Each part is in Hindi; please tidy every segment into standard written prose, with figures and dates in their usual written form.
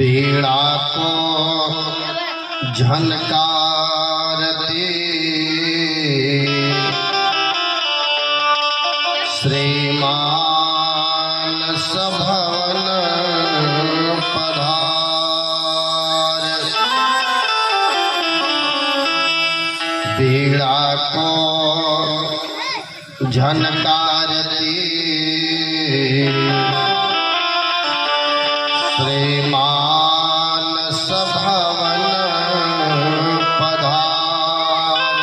बीड़ा को झनकारती श्रीमान सभवन पधार। बीड़ा को झनकारती श्रीमान सभवन पधार।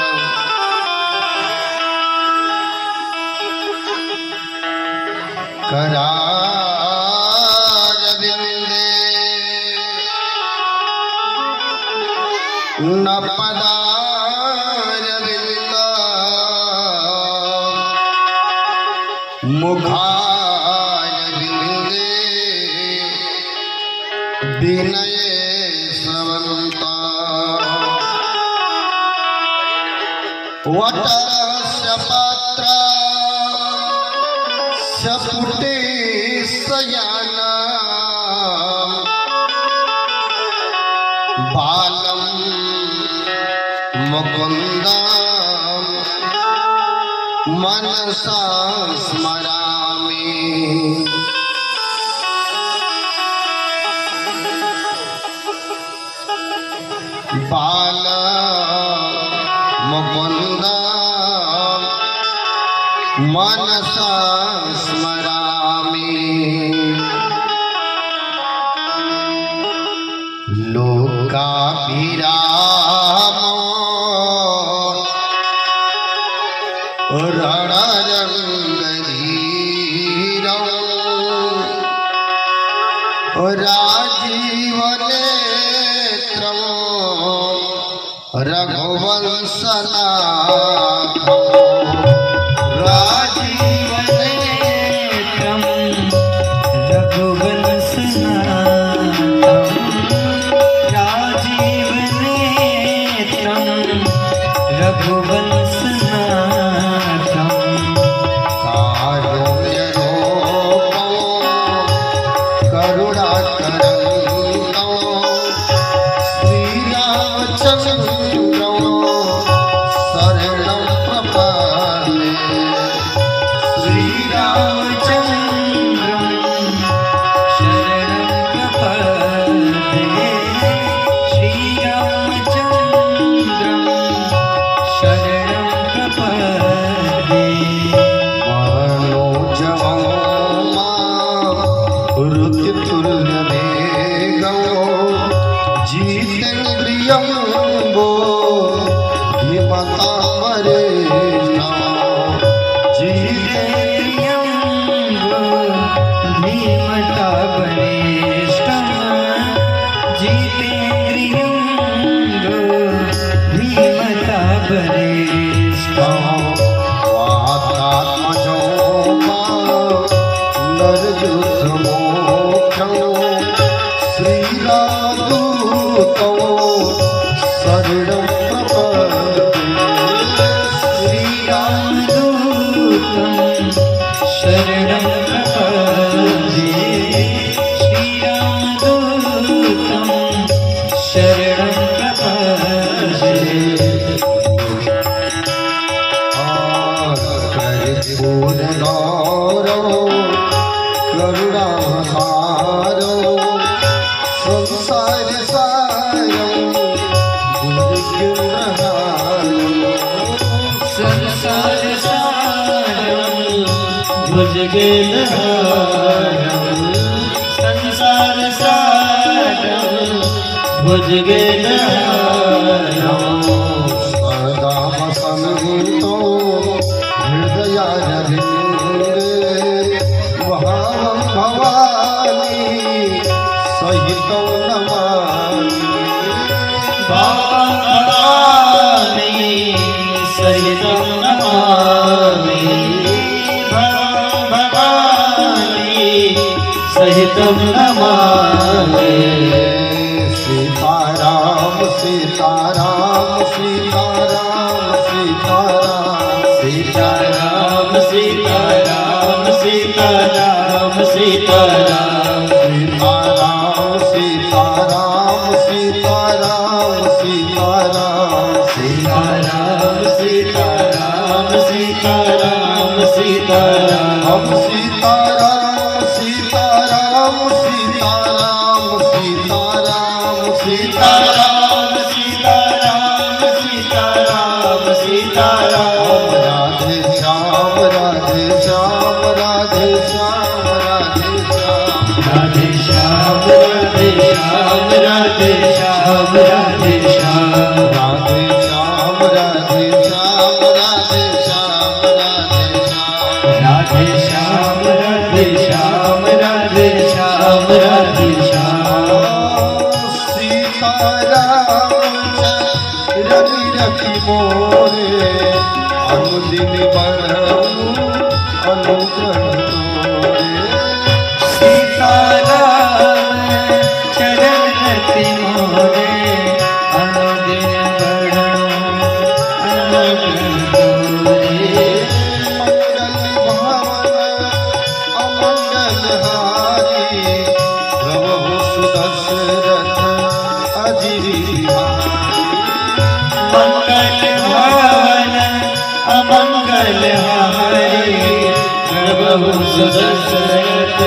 करार बिंदे न पदार बिंदा मुखार बिंदे विनय स्रवंता। वटस्य पात्र सपुटे सयाना बालम मुकुंदम मनसा स्मरामि। बाल मुकुंद मनसा स्मरामि। लोकाभिरामो रणरंगधीरौ राजीवनेत्रं रघुवंशनाथं। राजीवनेत्रं रघुवंशनाथं। राजीवनेत्रं रघुवंशनाथं। कारुण्यरूपं करुणाकरं श्रीरामचन्द्रं शरणं प्रपद्ये। श्रीरामचन्द्रं शरणं प्रपद्ये। श्रीरामचन्द्रं शरणं प्रपद्ये। मनोजवं मारुतितुल्यवेगं जितेन्द्रियं बुद्धिमतां वरिष्ठं। जितेन्द्रियं बुद्धिमतां वरिष्ठं। जितेन्द्रियं बुद्धिमतां वरिष्ठं। वातात्मजो नरयुद्धमोक्षं श्रीरामदूतं शरणं प्रपद्ये। श्रीरामदूतं शरणं प्रपद्ये। श्रीरामदूतं शरणं प्रपद्ये। पूर्णारो करुणाहारो संसार सारं भुजगेन्द्रहारो। संसार सारं भुजगेन्द्रहारं। संसार सारं भुजगेन्द्रहारं। सदा वसन्तो हृदयारविन्दे भावं भवानी सहितं नमामि। भावं भवानी सहितं नमामि। भावं भवानी सहितं नमामि। सीताराम सीताराम सीताराम सीताराम सीताराम सीताराम सीताराम सीताराम सीताराम सीताराम राम सीता राम सीता राम सीता राम सीता राम सीता सीताराम सीताराम सीताराम सीताराम राधे श्याम राधे श्याम राधे श्याम राधे श्याम राधे श्याम राधे श्याम राधे श्याम राधे श्याम राधे श्याम राधे श्याम राधे श्याम राधे श्याम राधे श्याम राधे श्याम राधे श्याम सीता राम रवि रखी मोरे अनुदिन बढ़ऊ अनुग्रह तोरे सीताराम चरण रति मोरे अनुदिन बढ़ो अनुग्रह तोरे मंगल भावन अमंगल हारी प्रभु सुदशरथ अजिरी मंगल भावन अमंगल हारी प्रभु सुदशरथ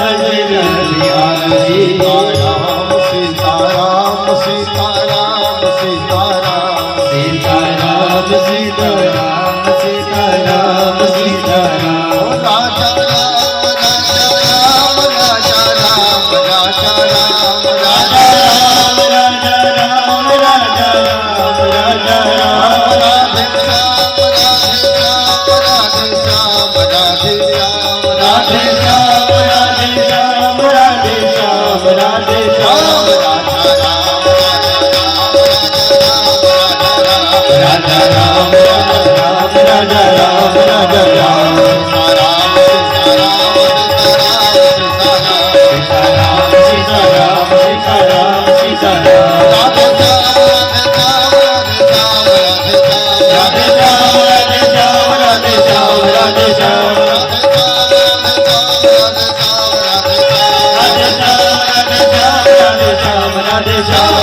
अजर बिहारी राम सीता राम सीता राम सीता राम सीताराम सीताराम सीताराम सीताराम राजा राम राजा राम राजा राम राजा राम राजा राजा राम राजा राम राजा राम राधे श्याम राधे श्याम राधे श्याम राधे श्याम राधे श्याम राधे श्याम राधे श्याम राधे श्याम राजा राम राजा राम सीताराम सीताराम सीताराम सीताराम राधे श्याम राधे श्याम राधे श्याम राधे श्याम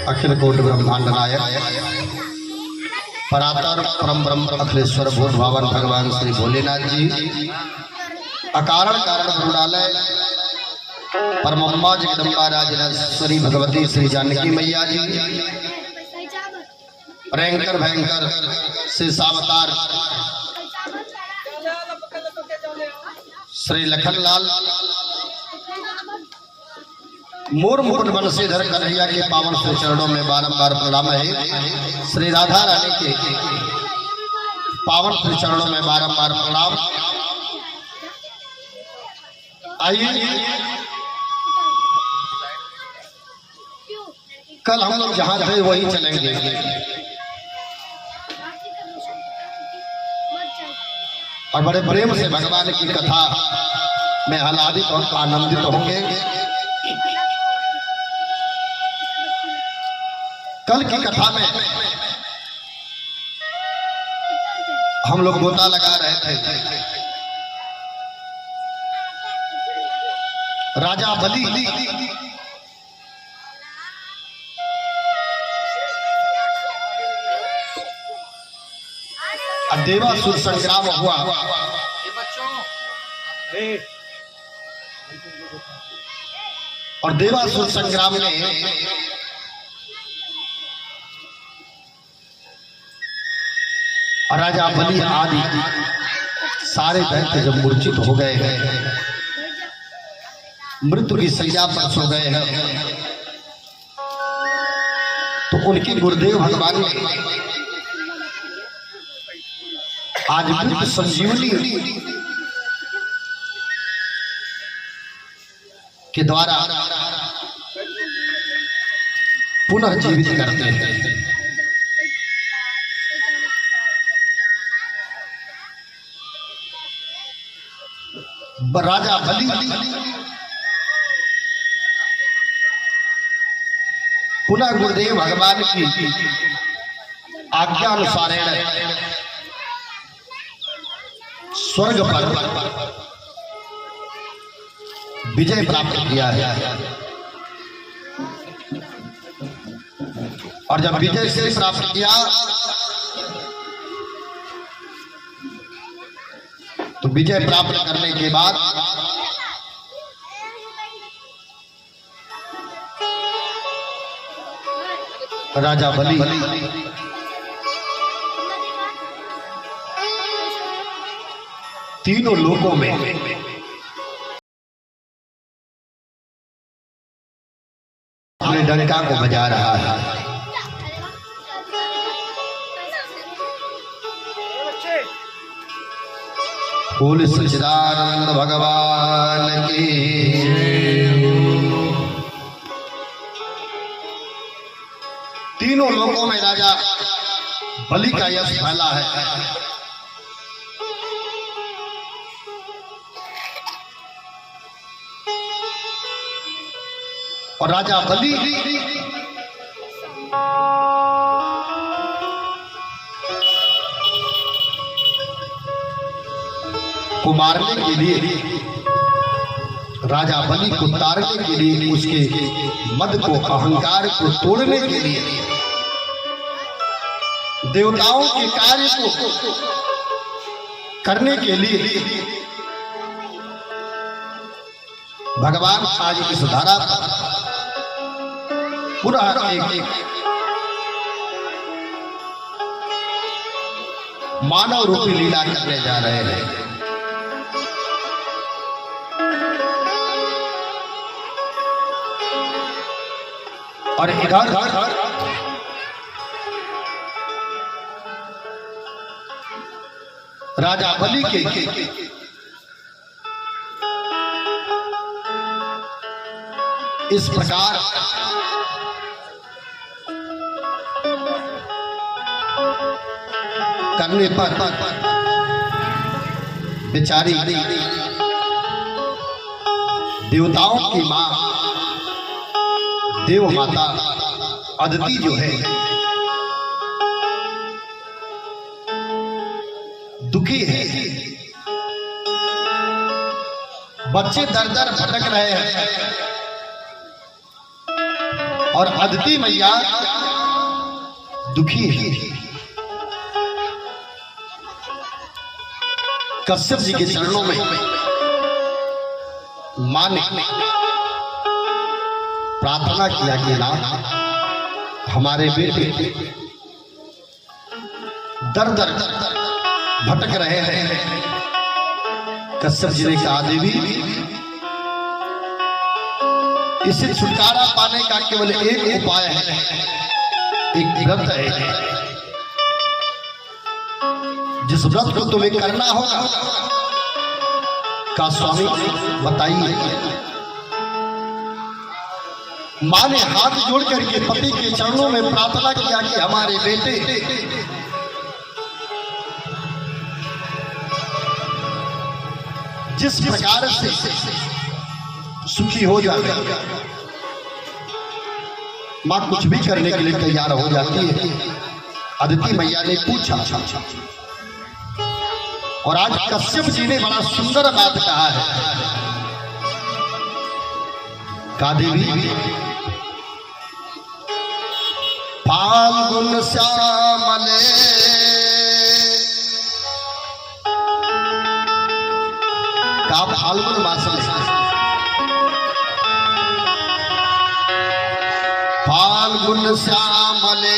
अखिल कोटि ब्रह्मांड नायक परात्पर परम ब्रह्म अखिलेश्वर भूत भावन भगवान श्री भोलेनाथ जी अकारण कारण गुरुडालय परमम्मा जगदम्बा राजराजेश्वरी भगवती श्री जानकी मैया जी रैंकर भयंकर श्री सावतार श्री लखनलाल मोर मुकुट बंशीधर कन्हैया के पावन श्री चरणों में बारंबार प्रणाम है। श्री राधा रानी के पावन श्री चरणों में बारंबार प्रणाम। आइए कल हम लोग जहाँ थे वही चलेंगे। और बड़े प्रेम से भगवान की कथा में आह्लादित और आनंदित होंगे। कल की कथा में हम लोग गोता लगा रहे थे। राजा बलि और देवासुर संग्राम हुआ। और देवासुर संग्राम में राजा बलि आदि सारे दैत्य जब मूर्छित हो गए हैं, मृत्यु की सैया पर सो गए हैं, तो उनके गुरुदेव भगवान ने आज मृत्यु संजीवनी के द्वारा पुनः जीवित करते हैं। राजा बलि पुनः गुरुदेव भगवान की आज्ञा अनुसार स्वर्ग पर विजय प्राप्त किया है। और जब विजय से प्राप्त किया तो विजय प्राप्त करने के बाद राजा बलि तीनों लोकों में अपने डंका को बजा रहा है। बोल सच्चिदानंद भगवान की। तीनों लोकों में राजा बलि का यश फैला है। और राजा बलि को मारने के लिए, राजा बलि को तारने के लिए, उसके मद को, अहंकार को तोड़ने के लिए, देवताओं के कार्य को करने के लिए भगवान आज इस धारा पर पूरा एक मानव रूपी लीला करने जा रहे हैं। और इधर राजा बलि के इस प्रकार करने पर बेचारी देवताओं की मां देव माता अदिति जो है दुखी है। बच्चे दर दर भटक रहे हैं और अदिति मैया दुखी है। कश्यप जी के चरणों में मां ने प्रार्थना किया कि नाथ हमारे बेटे दर दर भटक रहे हैं। कश्यप जी ने कहा देवी इससे छुटकारा पाने का केवल एक उपाय है, एक व्रत है। जिस व्रत को तुम्हें करना होगा का स्वामी बताइए। मां ने हाथ जोड़ करके पति के चरणों में प्रार्थना किया कि हमारे बेटे जिस प्रकार से सुखी हो जाते हैं, मां कुछ भी करने के लिए तैयार हो जाती है। अदिति मैया ने पूछा और आज कश्यप जी ने बड़ा सुंदर बात कहा है। का देवी फाल्गुन श्यामले का फाल्गुन मास में फाल्गुन श्यामले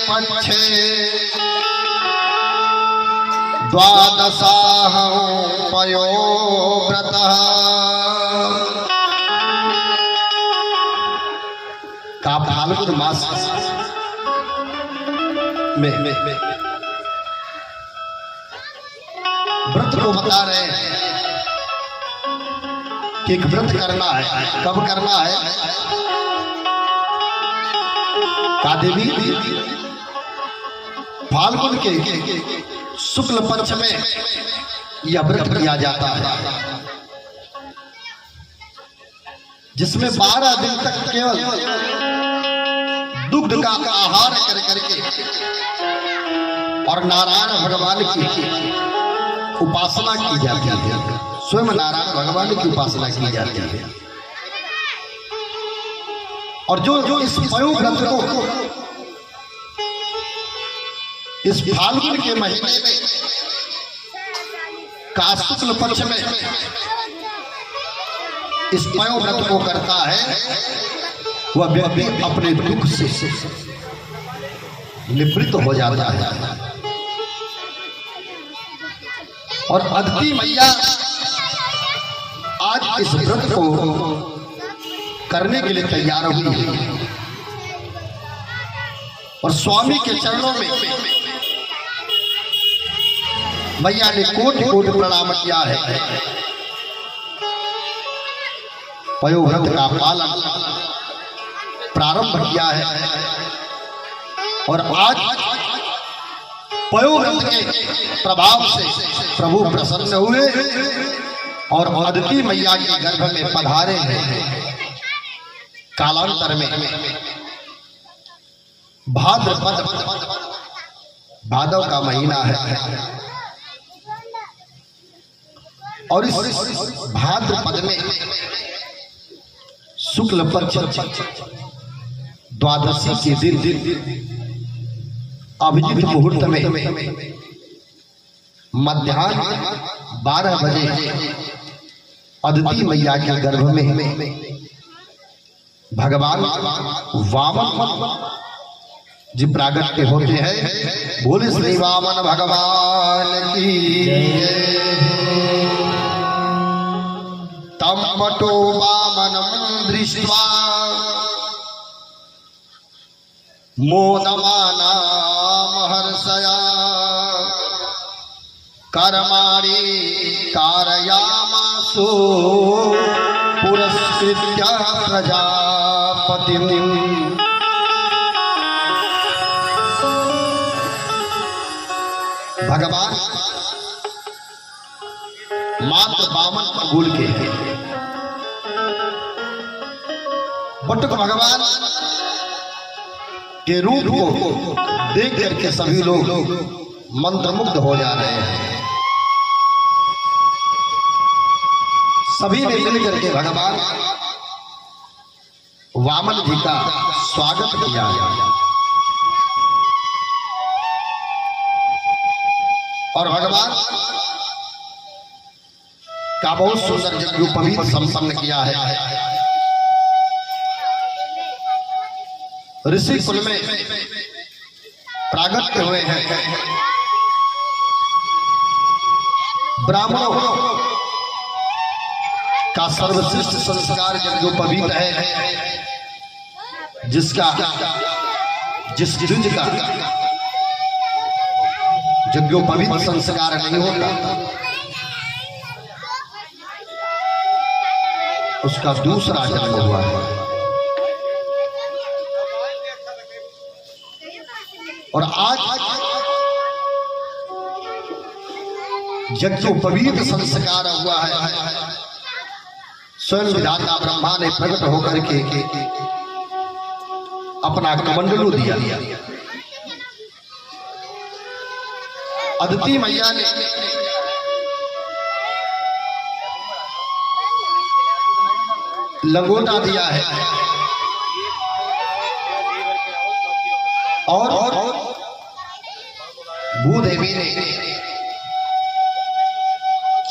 पक्षे द्वादशाहं पयोव्रतः का फाल्गुन मास में व्रत को बता रहे हैं कि एक व्रत करना है। कब करना है? का देवी फाल्गुन के शुक्ल पक्ष में यह व्रत किया जाता है, जिसमें 12 दिन तक केवल दुग्ध का आहार कर करके और नारायण भगवान की उपासना की जाती है। स्वयं नारायण भगवान की उपासना की जाती है। और जो इस पयो व्रत को इस फाल्गुन के महीने में का शुक्ल पक्ष में इस पयो व्रत को करता है, वह व्यक्ति अपने दुख से निवृत्त हो जाता है। और अदिति मैया आज इस व्रत को करने के लिए तैयार हुई है और स्वामी के चरणों में मैया ने कोटि कोटि प्रणाम किया है। पयो व्रत का पालन प्रारंभ किया है और आज पयो व्रत के प्रभाव से प्रभु प्रसन्न हुए और अदिति मैया के गर्भ में पधारे हैं। कालांतर में भाद्रपद भादव का महीना है और इस भाद्रपद में शुक्ल पक्ष द्वादशी के दिन अभिजित मुहूर्त में मध्याह्न 12 बजे अदिति मैया के गर्भ में भगवान वामन जी प्रागट्य होते हैं। बोले श्री वामन भगवान की। तम वटो वामनम दृष्ट्वा मोदमाना महर्षया कर्माणि कारयामासु पुरस्कृत्य प्रजापतिं। भगवान मात्र बामन कुल के बटुक भगवान के रूप को देख करके सभी लोग मंत्रमुग्ध हो जा रहे हैं। सभी ने मिलकर के भगवान वामन जी का स्वागत किया और भगवान का बहुत सुंदर यज्ञोपवीत संपन्न किया है। ऋषि कुल में प्रागट्य हुए हैं। ब्राह्मणों का सर्वश्रेष्ठ संस्कार यज्ञोपवीत है, जिसका जिस द्विज का यज्ञोपवीत संस्कार नहीं होता उसका दूसरा जन्म हुआ है। और आज यज्ञोपवीत संस्कार हुआ है। स्वयं विधाता ब्रह्मा ने प्रकट होकर के अपना कमंडलू दिया। अदिति मैया ने लंगोटा दिया है और भूदेवी ने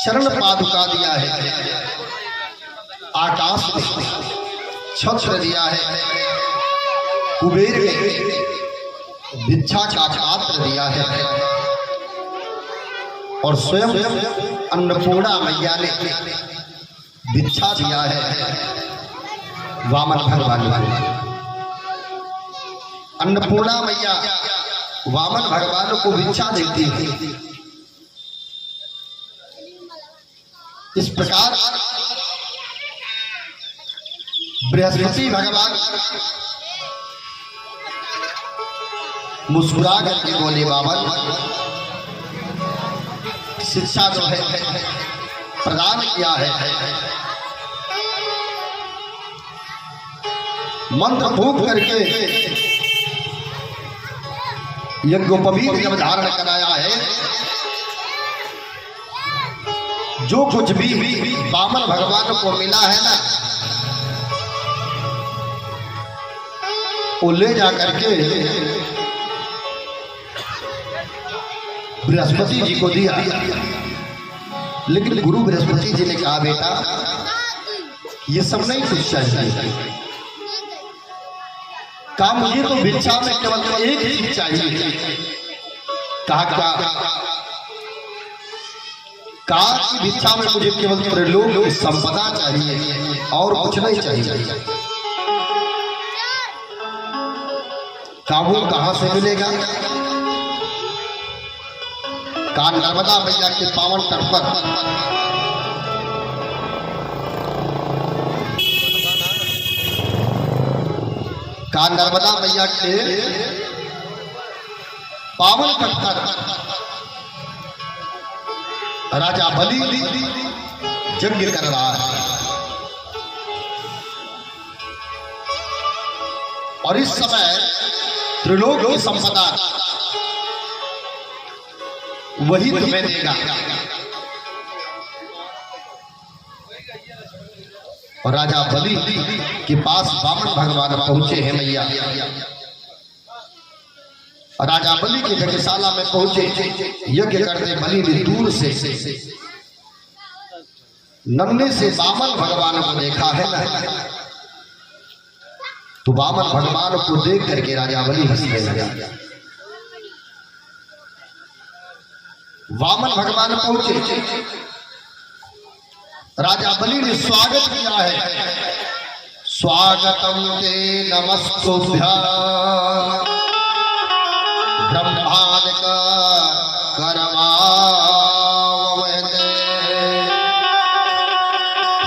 चरण पादुका दिया है। आकाश में छत्र दिया है। कुबेर ने भिक्षा का पात्र दिया है और स्वयं अन्नपूर्णा मैया ने भिक्षा दिया है। वामन भगवान अन्नपूर्णा मैया वामन भगवान को भिक्षा देती है। इस प्रकार बृहस्पति भगवान मुस्कुरा करके बोले बाबा शिक्षा जो है प्रदान किया है, मंत्र फूंक करके यज्ञोपवीत जब धारण कराया है, जो कुछ भी वामन भगवान को मिला है ना, वो ले जा करके बृहस्पति जी को दिया। लेकिन गुरु बृहस्पति जी ने कहा बेटा ये सब नहीं कुछ चाहिए, कहा मुझे तो भिक्षा में केवल एक चीज चाहिए। कहा कि भिक्षा में मुझे केवल त्रिलोक की संपदा चाहिए और कुछ नहीं चाहिए। काबू कहां से मिलेगा? कहा नर्मदा मैया के पावन तट पर कहा नर्मदा मैया के पावन तट पर राजा बलि यज्ञ कर रहा है, और इस समय त्रिलोक की संपदा वही तुम्हें देगा। और राजा बलि के पास वामन भगवान पहुंचे हैं मैया। राजा बलि की यज्ञशाला में पहुंचे, यज्ञ करते बलि ने दूर से नन्हे से वामन भगवान को देखा है ना, तो वामन भगवान को देख करके राजा बलि हंसने लगा। वामन भगवान पहुंचे, राजा बलि ने स्वागत किया है, स्वागतम ते नमस्तुभ्यं ब्रह्मादिक कर्मावते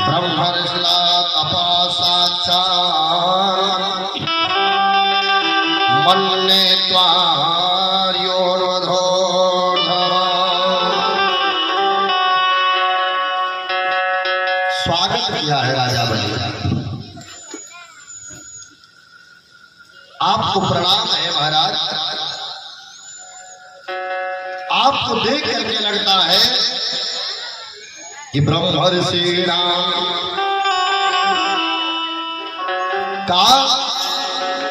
ब्रह्मर्षिला तपसा मन्ये त्वार्योर्वधो। स्वागत किया है राजा बलि, आपको प्रणाम है महाराज। आपको देख करके लगता है कि ब्रह्मर्षि राम का,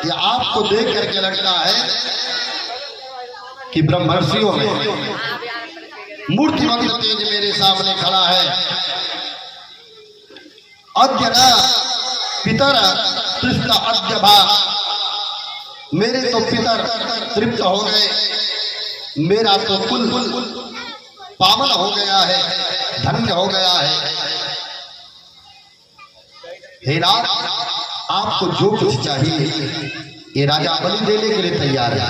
कि आपको देख करके लगता है कि ब्रह्मर्षियों में मूर्तिमंत तेज मेरे सामने खड़ा है। अद्य न पितर तृप्त अद्य भा, मेरे तो पितर तृप्त हो गए, मेरा तो कुल पावन हो गया है, धन्य हो गया है। हे राज, आपको जो कुछ चाहिए ये राजा बलि देने के लिए तैयार है।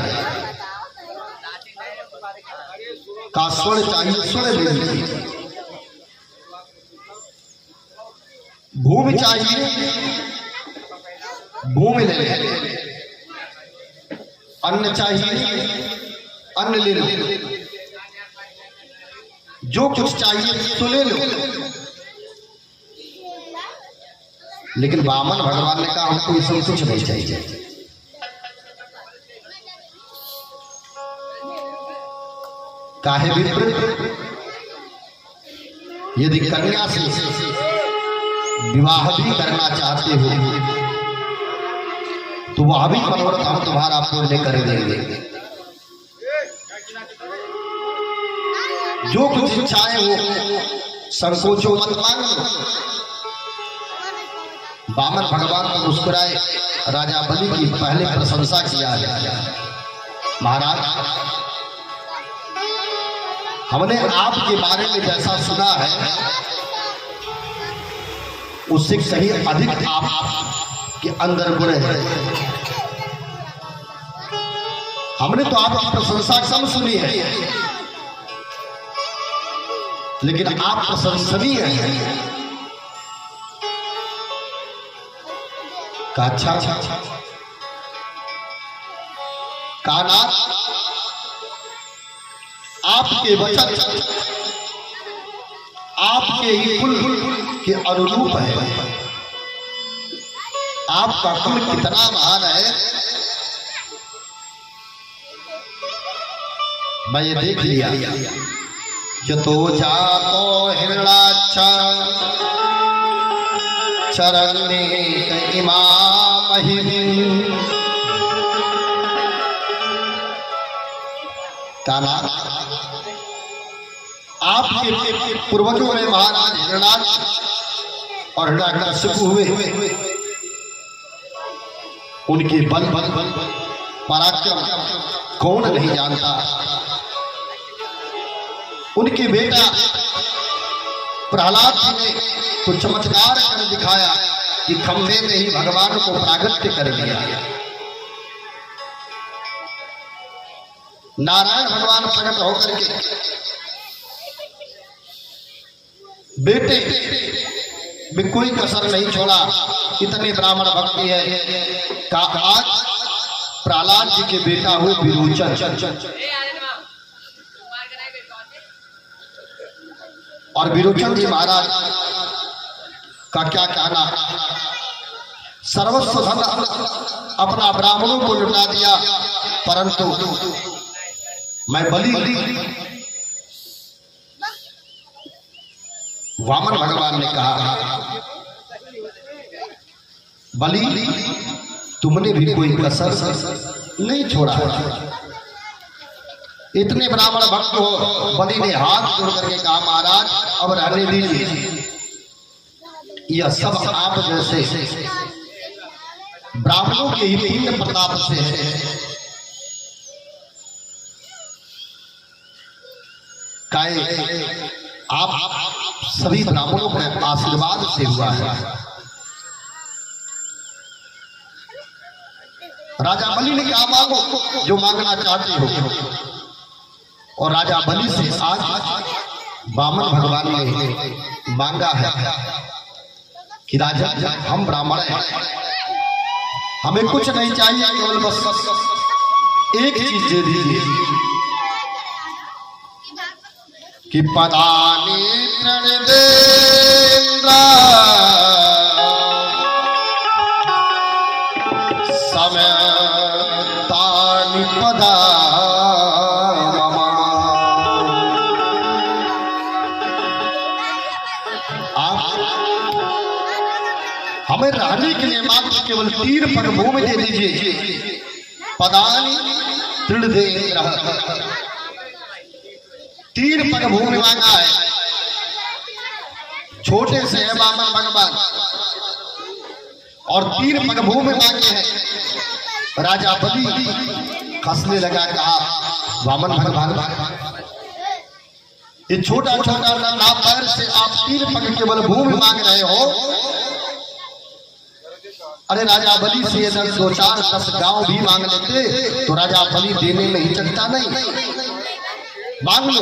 का स्वर्ण चाहिए स्वर्ण ले लीजिए, भूमि चाहिए भूमि ले ले, अन्न चाहिए अन्न ले लो, जो कुछ चाहिए तो ले लो। लेकिन वामन भगवान ने कहा हमको इसमें कुछ नहीं चाहिए। काहे विप्र, यदि कन्या से विवाह भी करना चाहते हो तो वह भी मनोरथ हम तुम्हारा पूर्ण कर देंगे। जो कुछ इच्छाएं हो संकोचो मत मांगो। वामन भगवान को मुस्कुराए, राजा बलि की पहले प्रशंसा किया है। महाराज, हमने आपके बारे में जैसा सुना है उससे कहीं अधिक आपके अंदर गुण है। हमने तो आपकी प्रशंसा कम सुनी है, लेकिन आप प्रशंसनीय हैं। अच्छा काना आपके वचन आपके ही कुल के अनुरूप है। आपका कुल कितना महान है मैं ये देख लिया। यतो जातो हिरणाक्ष चरणे इमामहिं काना आपके पूर्वजों में महाराज हिरणाक्ष और हिरण्यकशिपु हुए। उनके बल पराक्रम कौन नहीं जानता। उनके बेटा प्रहलाद जी ने तो चमत्कार कर दिखाया कि खंभे में ही भगवान को प्रागट्य कर दिया। नारायण भगवान प्रकट होकर के बेटे में कोई कसर नहीं छोड़ा। इतने ब्राह्मण भक्ति है का आज प्रहलाद जी के बेटा हुए विरोचन और विरोचन जी महाराज का क्या कहना। सर्वस्व धन अपना ब्राह्मणों को लुटा दिया, परंतु मैं बलि वामन भगवान ने कहा बलि तुमने भी कोई कसर नहीं छोड़ा। इतने ब्राह्मण भक्त हो। बलि ने हाथ जोड़ करके कहा महाराज अब रहने दीजिए, यह सब आप जैसे ब्राह्मणों के ही पुण्य प्रताप से है। आप सभी ब्राह्मणों के आशीर्वाद से हुआ है। राजा बलि ने कहा मांगो जो मांगना चाहते हो। और राजा बलि से आज वामन भगवान ने मांगा है कि राजा हम ब्राह्मण हैं, हमें कुछ नहीं चाहिए, केवल बस एक चीज दे दीजिए कि पदानि तृणदेन्द्रा समय तानि पदा हमें रहने के लिए मात्र केवल 3 पग भूमि दे दीजिए। पदानि तृणदेन्द्र 3 पग भूमि मांगा है। छोटे से है वामन भगवान और 3 पग भूमि मांगे हैं। राजा बलि हंसने लगा, कहा वामन भगवान ये छोटा छोटा नन्हा पैर से आप 3 पग केवल भूमि मांग रहे हो। अरे राजा बलि से अगर 2, 4, 10 गांव भी मांग लेते तो राजा बलि देने में हिचकता नहीं, मांग लो।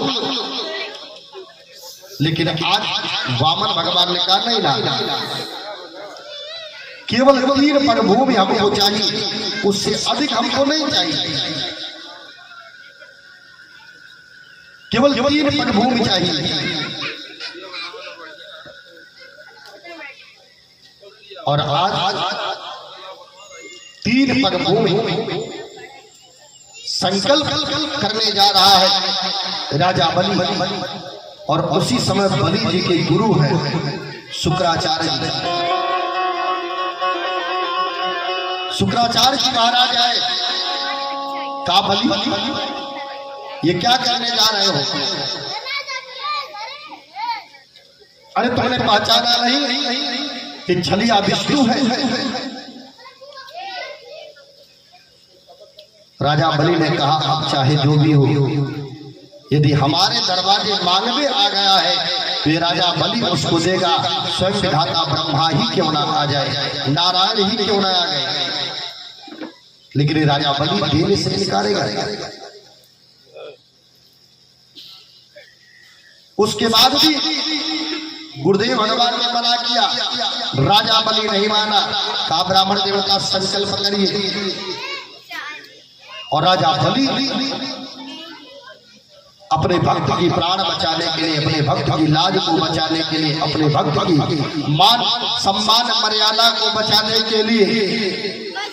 लेकिन आज वामन भगवान ने कहा नहीं ना, केवल 3 पग भूमि हमको चाहिए, उससे अधिक हमको नहीं चाहिए। केवल 3 पग भूमि चाहिए। और आज 3 पग भूमि संकल्प करने जा रहा है राजा बलि। और उसी समय बलि जी के गुरु हैं शुक्राचार्य जी। शुक्राचार्य जी महाराज आए, कहा बलि ये क्या करने जा रहे हो? अरे तुमने पहचाना नहीं कि छलिया विष्णु है। राजा बलि ने कहा अब चाहे जो भी हो, यदि हमारे दरवाजे मांगने आ गया है तो ये राजा बलि उसको देगा। स्वयं विधाता ब्रह्मा ही क्यों ना आ जाए, नारायण ही क्यों ना आ गए, लेकिन ये राजा बलि देने से निकालेगा। उसके बाद भी गुरुदेव भगवान ने मना किया, राजा बलि नहीं माना। कहा ब्राह्मण देवता संकल्प करिए और राजा बलि अपने भक्त की प्राण बचाने के लिए, अपने भक्त की लाज को बचाने के लिए, अपने भक्त की मान सम्मान मर्यादा को बचाने के लिए,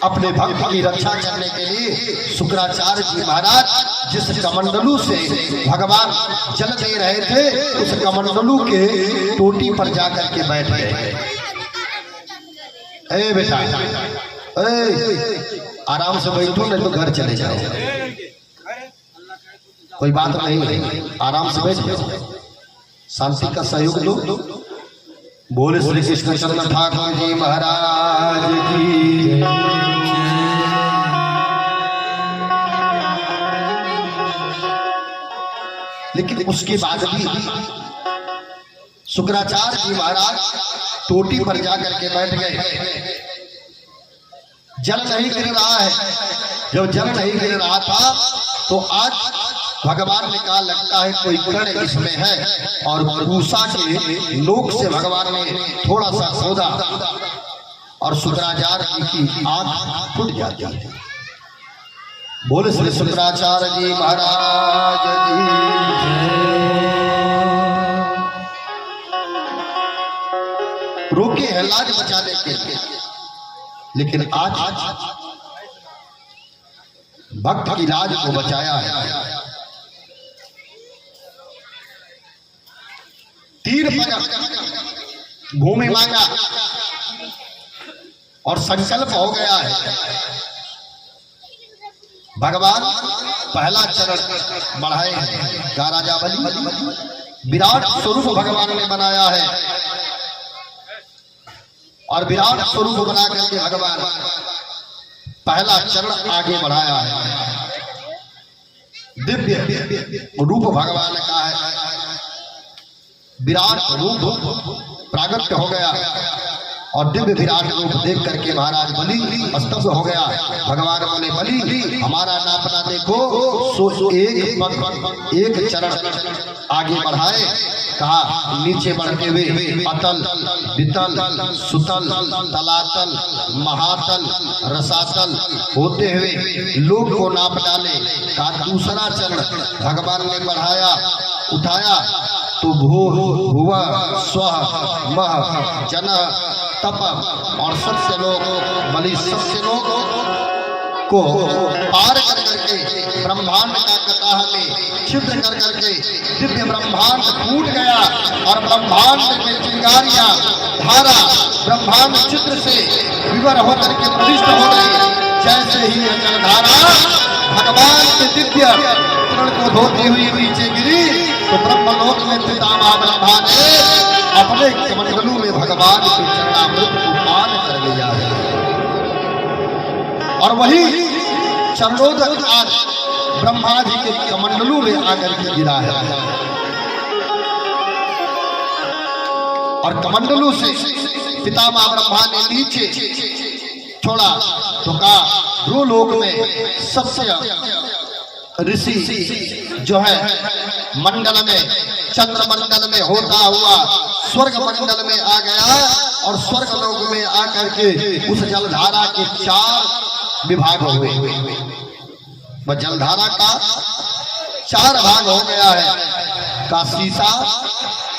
अपने भक्त की रक्षा करने के लिए शुक्राचार्य जी महाराज जिस कमंडलू से भगवान जल दे रहे थे उस कमंडलू के टोटी पर जाकर के बैठ गए। ए बेटा, आराम से बैठो, नहीं तो घर चले जाओ, कोई बात नहीं, आराम से बैठो, शांति का सहयोग दो। बोले श्री कृष्ण चंद्र ठाकुर जी महाराज की। लेकिन उसके बाद भी शुक्राचार्य जी महाराज टोटी पर जाकर के बैठ गए। जल नहीं गिर रहा है। जब जल नहीं गिर रहा था तो आज भगवान ने कहा लगता है कोई कण इसमें है, और पूषा के लोक से भगवान ने थोड़ा सा खोदा और शुक्राचार्य जी की आंख फूट जाती है। बोले श्री शुक्राचार्य जी महाराज की। रोके हैं लाज बचाने के लिए, लेकिन आज भक्त की लाज को बचाया है। तीर पकड़ भूमि मांगा और संकल्प हो गया है। भगवान पहला चरण बढ़ाए हैं। का राजा बलि विराट स्वरूप भगवान ने बनाया है, और विराट स्वरूप बना करके भगवान पहला चरण आगे बढ़ाया है। दिव्य रूप भगवान का है, विराट रूप प्रागट्य हो गया, और दिव्य विराट रूप देख करके महाराज बलि स्तब्ध हो गया। भगवान बोले बलि हमारा नापना देखो, सो एक चरण आगे बढ़ाए। कहा नीचे बढ़ते हुए अतल वितल सुतल तलातल महातल रसातल होते हुए लोक को नाप डाले। कहा दूसरा चरण भगवान ने बढ़ाया, उठाया तो भुव स्व मह जन तप और सत्य लोग बलि सत्य लोग को पार कर करके ब्रह्मांड का कताह में छिद्र कर करके दिव्य ब्रह्मांड फूट गया, और ब्रह्मांड में चिंगारियां धारा ब्रह्मांड चित्र से विवर होकर के प्रविष्ट हो गई। जैसे ही जलधारा भगवान के दिव्य चरण को धोती हुई नीचे गिरी तो ब्रह्मलोक में पितामह ब्रह्मा ने अपने कमंडलू में भगवान के चरणामृत को पान कर लिया है, और वही चरणोदक आज ब्रह्मा जी के कमंडलू में आकर के गिरा है। और कमंडलू से पितामह ब्रह्मा ने नीचे छोड़ा तो कहा भ्रूलोक में सबसे ऋषि जो है मंडल में चंद्र मंडल में होता हुआ स्वर्ग मंडल में आ गया, और स्वर्ग लोक में आकर के उस जलधारा के 4 विभाग हुए। वह जलधारा का 4 भाग हो गया है। काशीसा,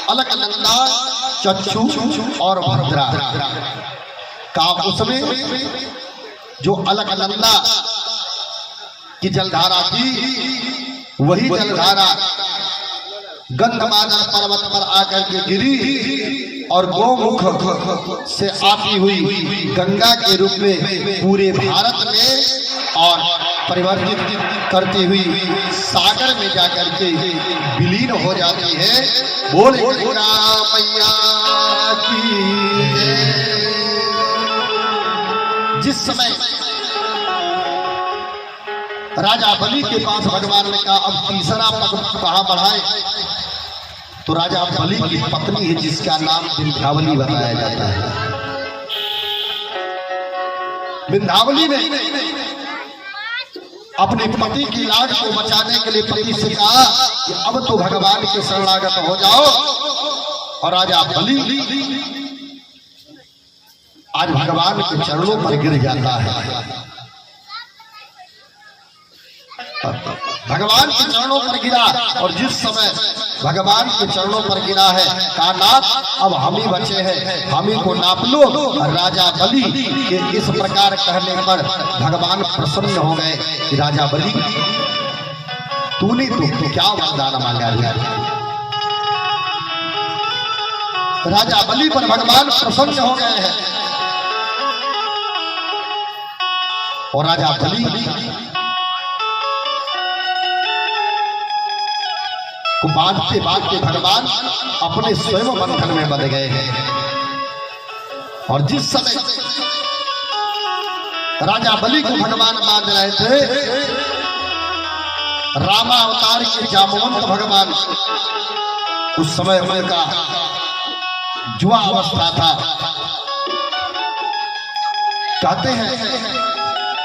अलकनंदा, चक्षु और भद्रा। का उसमें जो अलकनंदा की जलधारा थी वही जलधारा गंधमादन पर्वत पर आकर के गिरी, और गोमुख से आती हुई गंगा के रूप में पूरे भारत में और परिवर्तित करती हुई सागर में जाकर के विलीन हो जाती है। बोले गंगा मैया की। जिस समय राजा बलि के पास भगवान ने कहा अब तीसरा पग कहां बढ़ाए, तो राजा बलि की पत्नी है जिसका नाम विंध्यावली बताया जाता है। विंध्यावली ने अपने पति की लाज को बचाने के लिए पति से कहा कि अब तो भगवान के शरणागत हो जाओ, और राजा बलि आज भगवान के चरणों पर गिर जाता है। भगवान के चरणों पर गिरा। और जिस समय भगवान के चरणों पर गिरा है, कहा नाथ अब हम ही बचे हैं, हम ही को नाप लो। राजा बलि के इस प्रकार कहने पर भगवान प्रसन्न हो गए कि राजा बलि तूने तो क्या वरदान मांगा है। राजा बलि पर भगवान प्रसन्न हो गए हैं और राजा बलि को बांधते बांधते भगवान अपने स्वयं बंधन में बंध गए हैं। और जिस समय राजा बलि को भगवान बांध रहे थे, रामा अवतार के जामवंत भगवान उस समय उनका जुआ अवस्था था। कहते हैं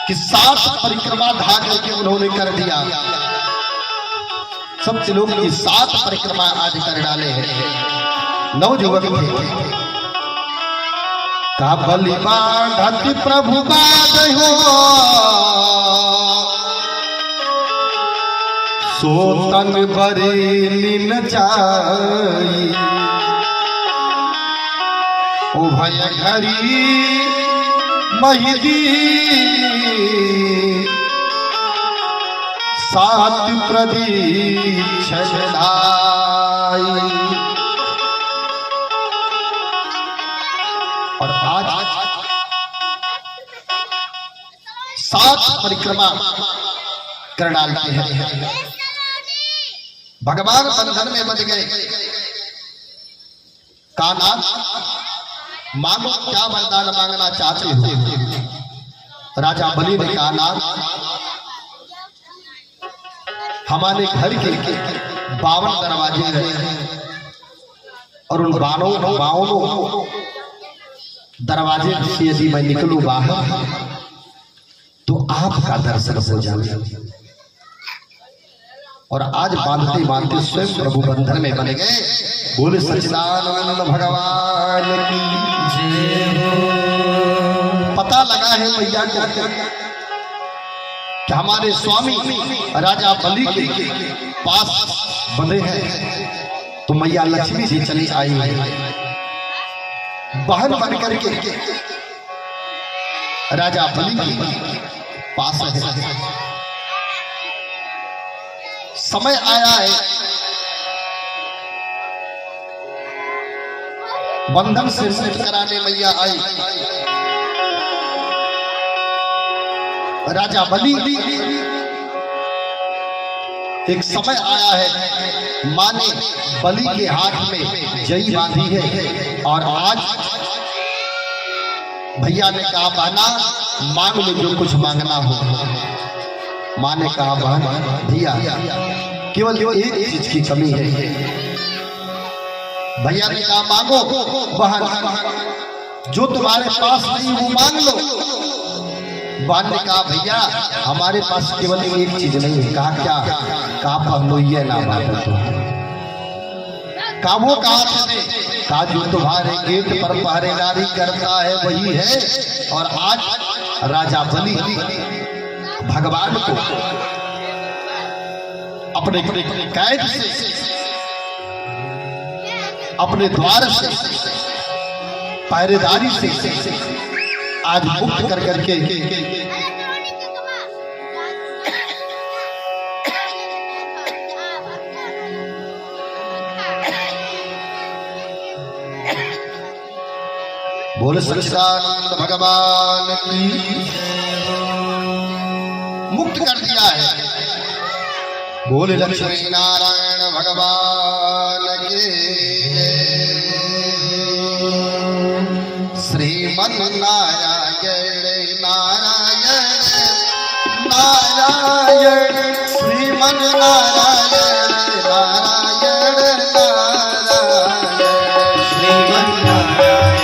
कि 7 परिक्रमा धा करके उन्होंने कर दिया। सब लोग की 7 परिक्रमा आज कर डाले हैं। नवयुवक थे, का बलि बांधति प्रभु बांधो, सो तन बरी न जाई, उभय घरी महिदी 7 प्रदीक्षण ढाई। और आज 7 परिक्रमा कर डालते हैं। भगवान बंधन में बंध गए। कान्हा मांगो, क्या वरदान मांगना चाहते हो। राजा बलि ने कहा नाथ हमारे घर के 52 दरवाजे हैं और उन 52 दरवाजे से यदि मैं निकलूं बाहर तो आपका दर्शन हो जाए। और आज बांधते बांधते स्वयं प्रभु बंधन में बन गए। बोले सच्चिदानंद भगवान की जय। पता लगा है मैया कि हमारे स्वामी राजा बलि के पास बंधे हैं, तो मैया लक्ष्मी जी चली आई है बहन बन करके राजा बलि के पास है। समय आया है, बंधन से मुक्त कराने मैया आई। राजा बलि एक समय आया है, मां ने बलि के हाथ में जई बांधी है और आज भैया ने कहा बहना मांग लो जो कुछ मांगना हो। मां ने कहा बहन भैया केवल एक चीज की कमी है। भैया ने कहा मांगो बहन, जो तुम्हारे पास नहीं वो मांग लो। बहन ने कहा भैया हमारे पास केवल एक चीज नहीं है। कहा क्या? कहा पहलुइया ना बात तो कहा वो कहा कहा जो तुम्हारे गेट पर पहरेदारी करता है वही है। और आज राजा बलि भगवान को अपने कैद से, अपने द्वार से, पहरेदारी से आज मुक्त कर करके बोले सच्चिदानंद भगवान की मुक्त कर दिया है। बोले लक्ष्मी नारायण भगवान के श्रीमन नारायण नारायण नारायण श्रीमन नारायण नारायण नारायण श्रीमन नारायण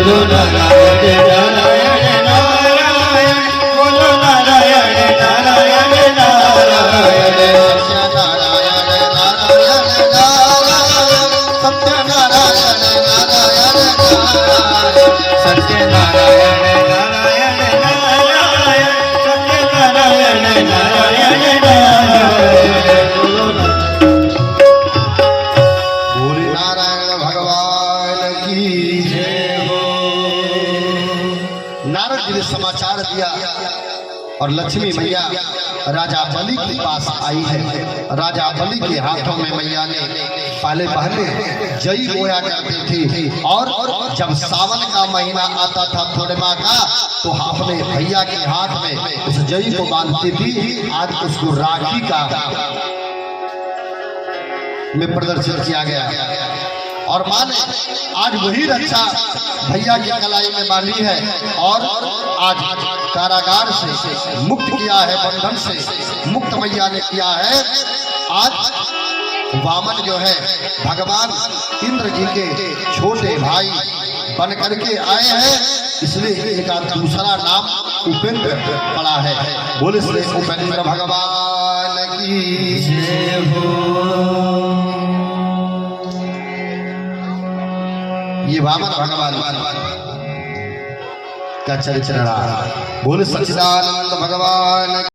बोलो नारायण नारायण नारायण बोलो नारायण नारायण नारायण सत्यनारायण नारायण नारायण सत्यनारायण नारायण नारायण सत्यनारायण नारायण नारायण बोले नारायण भगवान की जय हो। नारद जी ने समाचार दिया और लक्ष्मी मैया राजा बलि के पास आई है। राजा बलि के हाथों में मैया ने पहले जई बोया करती थी और जब सावन का महीना आता था पूर्णिमा का तो अपने भैया के हाथ में उस जई को बांधती थी। आज उसको राखी का में प्रदर्शित किया गया और माँ ने आज वही रक्षा भैया की कलाई में बांधी है और आज कारागार से मुक्त किया है, बंधन से मुक्त मैया ने किया है। आज वामन जो है भगवान इंद्र जी के छोटे भाई बन करके आए हैं, इसलिए इनका दूसरा नाम उपेंद्र पड़ा है। बोले श्री उपेंद्र भगवान की जय हो। ये वामन भगवान का चरित्र रहा। बोले सच्चिदानंद भगवान